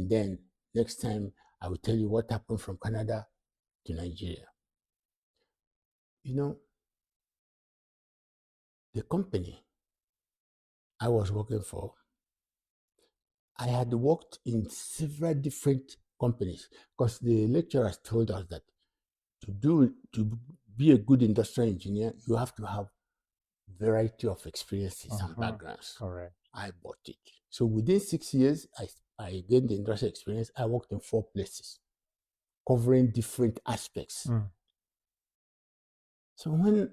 And then next time, I will tell you what happened from Canada to Nigeria. You know, the company I was working for, I had worked in several different companies because the lecturers told us that to be a good industrial engineer, you have to have variety of experiences and backgrounds. Correct. I bought it. So within 6 years, I gained the industrial experience. I worked in 4 places, covering different aspects. So when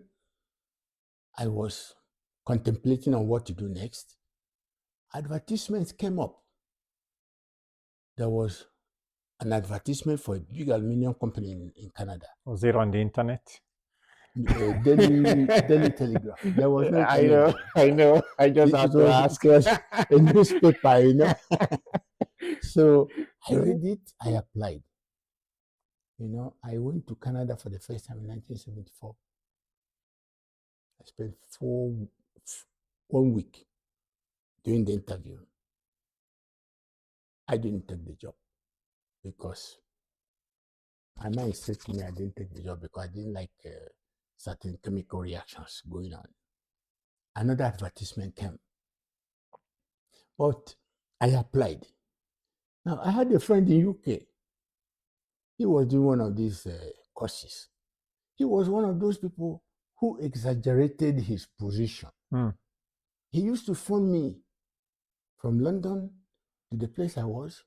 I was contemplating on what to do next, advertisements came up. There was an advertisement for a big aluminum company in Canada. Was it on the internet? Daily Telegraph. There was no internet. I know. I just had to ask. It was a newspaper, you know. So I read it, I applied. You know, I went to Canada for the first time in 1974. I spent 1 week doing the interview. I didn't take the job because my mind said to me I didn't take the job because I didn't like certain chemical reactions going on. Another advertisement came, but I applied. Now, I had a friend in UK. He was doing one of these courses. He was one of those people who exaggerated his position. He used to phone me from London to the place I was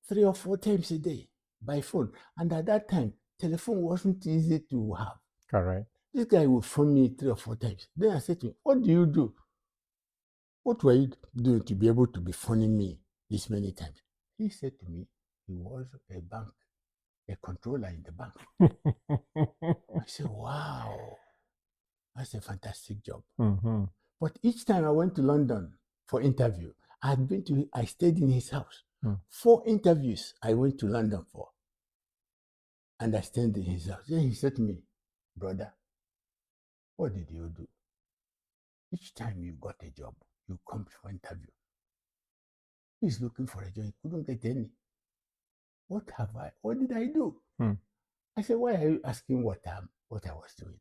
3 or 4 times a day by phone. And at that time, telephone wasn't easy to have. Correct. This guy would phone me 3 or 4 times. Then I said to him, what do you do? What were you doing to be able to be phoning me this many times? He said to me, he was a controller in the bank. I said, wow, that's a fantastic job. But each time I went to London for interview, I stayed in his house. 4 interviews I went to London for. And I stayed in his house. Then he said to me, brother, what did you do? Each time you got a job, you come for interview. He's looking for a job. He couldn't get any. What did I do? I said, why are you asking what I was doing?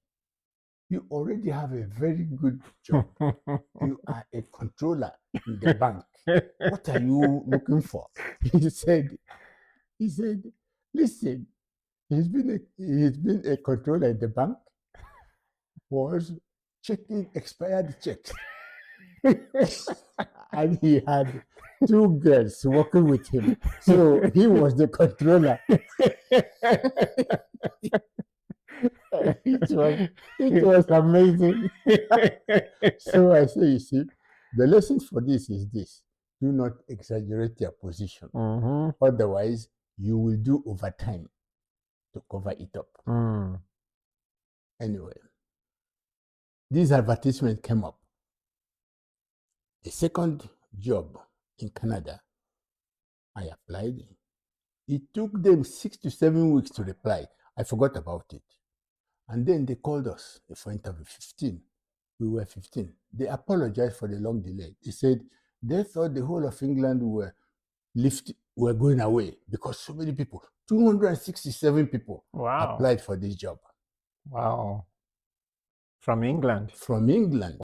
You already have a very good job. You are a controller in the bank. What are you looking for? He said, listen, he's been a controller in the bank, was checking expired checks. And he had 2 girls working with him. So he was the controller. It was amazing. So I say, you see, the lesson for this is this. Do not exaggerate your position. Otherwise, you will do overtime to cover it up. Anyway, this advertisement came up. The second job in Canada, I applied. It took them 6 to 7 weeks to reply. I forgot about it. And then they called us for interview, 15. We were 15. They apologized for the long delay. They said they thought the whole of England were going away because so many people, 267 people applied for this job. Wow. From England? From England.